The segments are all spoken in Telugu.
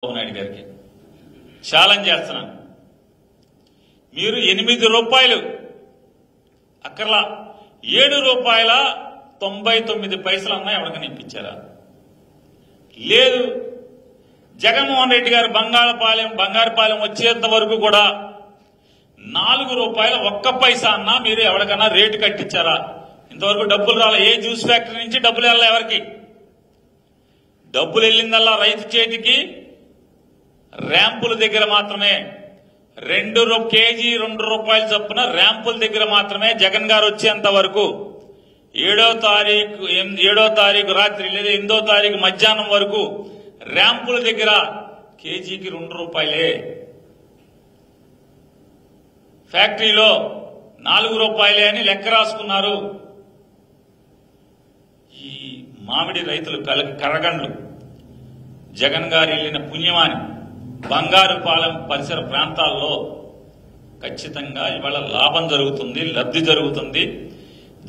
నాయుడు గారికి ఛాలెంజ్ చేస్తున్నాను. మీరు 8 రూపాయలు అక్కర్లా 7 రూపాయల 99 పైసలు అన్నా ఎవరికైనా ఇప్పించారా? లేదు. జగన్మోహన్ రెడ్డి గారు బంగారుపాలెం వచ్చేంత వరకు కూడా 4 రూపాయల 1 పైసా అన్నా మీరు ఎవరికైనా రేటు కట్టించారా? ఇంతవరకు డబ్బులు రాలే. ఏ జ్యూస్ ఫ్యాక్టరీ నుంచి డబ్బులు వెళ్ళాలి? ఎవరికి డబ్బులు వెళ్ళిందల్లా రైతు చేతికి ర్యాంపుల దగ్గర మాత్రమే. కేజీ 2 రూపాయలు చొప్పున ర్యాంపుల దగ్గర మాత్రమే జగన్ గారు వచ్చేంత వరకు 7వ తారీఖు రాత్రి లేదా 8వ తారీఖు మధ్యాహ్నం వరకు ర్యాంపుల దగ్గర కేజీకి 2 రూపాయలే. ఫ్యాక్టరీలో 4 రూపాయలే అని లెక్క రాసుకున్నారు. ఈ మామిడి రైతులు కరగండ్లు జగన్ గారు వెళ్లిన పుణ్యమాని బంగారుపాలెం పరిసర ప్రాంతాల్లో ఖచ్చితంగా ఇవాళ లాభం జరుగుతుంది, లబ్ధి జరుగుతుంది.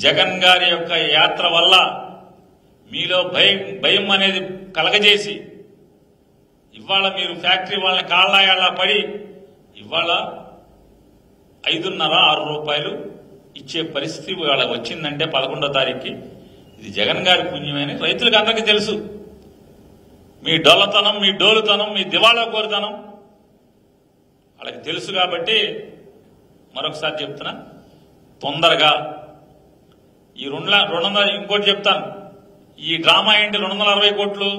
జగన్ గారి యొక్క యాత్ర వల్ల మీలో భయం అనేది కలగజేసి ఇవాళ మీరు ఫ్యాక్టరీ వాళ్ళని కాళ్ళ పడి ఇవాళ 5.5-6 రూపాయలు ఇచ్చే పరిస్థితి ఇవాళ వచ్చిందంటే 11వ తారీఖుకి ఇది జగన్ గారి పుణ్యమని రైతులకు అందరికీ తెలుసు. మీ డొల్లతనం, మీ డోలుతనం, మీ దివాళా కోరుతనం వాళ్ళకి తెలుసు. కాబట్టి మరొకసారి చెప్తున్నా, తొందరగా ఈ 200 ఇంకోటి చెప్తాను. ఈ డ్రామా ఏంటి? 260 కోట్లు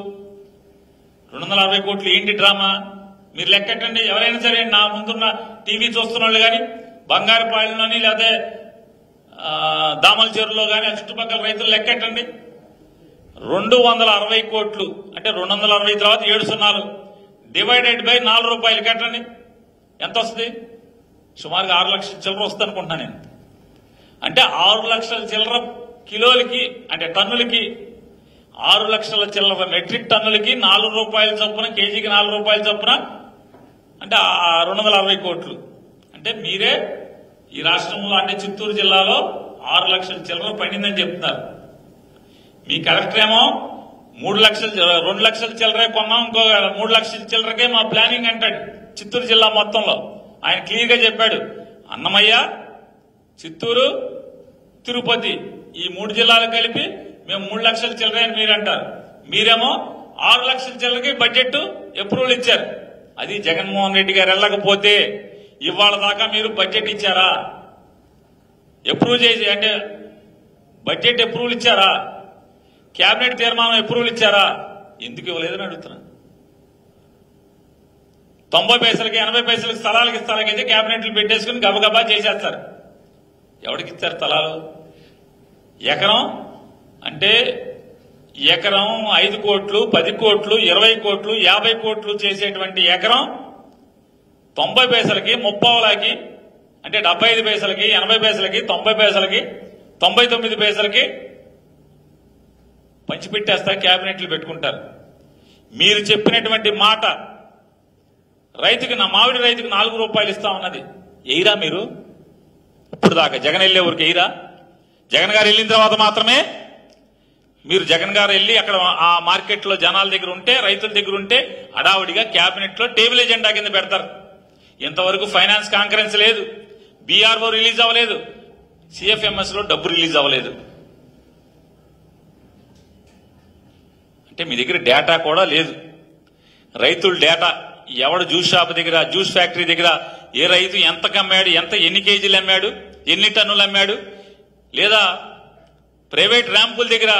260 కోట్లు ఏంటి డ్రామా? మీరు లెక్కట్టండి. ఎవరైనా సరే నా ముందున్న టీవీ చూస్తున్న వాళ్ళు కానీ బంగారుపాలెంలోని లేదా దామల చెరువులో కానీ చుట్టుపక్కల రైతులు లెక్కట్టండి. 260 కోట్లు అంటే 260 తర్వాత 7 సున్నాలు డివైడెడ్ బై 4 రూపాయలు కట్టండి. ఎంత వస్తుంది? సుమారుగా 6 లక్షల చిల్లర వస్తుంది అనుకుంటున్నాను నేను. అంటే 6 లక్షల చిల్లర కిలోలకి అంటే టన్నులకి 6 లక్షల చిల్లర మెట్రిక్ టన్నులకి 4 రూపాయల చొప్పున కేజీకి 4 రూపాయల చొప్పున అంటే 260 కోట్లు. అంటే మీరే ఈ రాష్ట్రంలో అంటే చిత్తూరు జిల్లాలో 6 లక్షల చిల్లర పండిందని చెప్తున్నారు. మీ కలెక్టర్ ఏమో 2 లక్షల చిల్లరే కొన్నాం, ఇంకో 3 లక్షల చిల్లరకే మా ప్లానింగ్ అంటాడు. చిత్తూరు జిల్లా మొత్తంలో ఆయన క్లియర్ గా చెప్పాడు. అన్నమయ్య, చిత్తూరు, తిరుపతి ఈ 3 జిల్లాలు కలిపి మేము 3 లక్షల చిల్లరే అని మీరు అంటారు. మీరేమో 6 లక్షల చిల్లరకి బడ్జెట్ అప్రూవల్ ఇచ్చారు. అది జగన్మోహన్ రెడ్డి గారు వెళ్ళకపోతే ఇవాళ దాకా మీరు బడ్జెట్ ఇచ్చారా? అప్రూవ్ చేసి అంటే బడ్జెట్ అప్రూవల్ ఇచ్చారా? కేబినెట్ తీర్మానం అప్రూవల్ ఇచ్చారా? ఎందుకు ఇవ్వలేదని అడుగుతున్నా. 90 పైసలకి 80 పైసలకి స్థలాలకి ఇస్తారకైతే కేబినెట్లు పెట్టేసుకుని గబగబా చేసేస్తారు. ఎవరికి ఇస్తారు స్థలాలు? ఎకరం అంటే ఎకరం 5 కోట్లు, 10 కోట్లు, 20 కోట్లు, 50 కోట్లు చేసేటువంటి ఎకరం 90 పైసలకి, 30 అంటే 75 పైసలకి, 80 పైసలకి, 90 పైసలకి, 99 పైసలకి పంచిపెట్టేస్తారు, క్యాబినెట్లు పెట్టుకుంటారు. మీరు చెప్పినటువంటి మాట రైతుకి మామిడి రైతుకి 4 రూపాయలు ఇస్తామన్నది ఎయిరా మీరు? ఇప్పుడు దాకా జగన్ వెళ్లే ఊరికి ఎయిరా? జగన్ గారు వెళ్ళిన తర్వాత మాత్రమే మీరు జగన్ గారు వెళ్ళి అక్కడ ఆ మార్కెట్లో జనాల దగ్గర ఉంటే, రైతుల దగ్గర ఉంటే అడావుడిగా క్యాబినెట్ లో టేబుల్ ఎజెండా కింద పెడతారు. ఇంతవరకు ఫైనాన్స్ కాన్ఫరెన్స్ లేదు, బీఆర్ఓ రిలీజ్ అవ్వలేదు, సిఎఫ్ఎంఎస్ లో డబ్బు రిలీజ్ అవ్వలేదు. అంటే మీ దగ్గర డేటా కూడా లేదు. రైతుల డేటా ఎవడు జ్యూస్ షాప్ దగ్గర, జ్యూస్ ఫ్యాక్టరీ దగ్గర ఏ రైతు ఎంతకు అమ్మాడు, ఎన్ని కేజీలు అమ్మాడు, ఎన్ని టన్నులు అమ్మాడు, లేదా ప్రైవేట్ ర్యాంపుల దగ్గర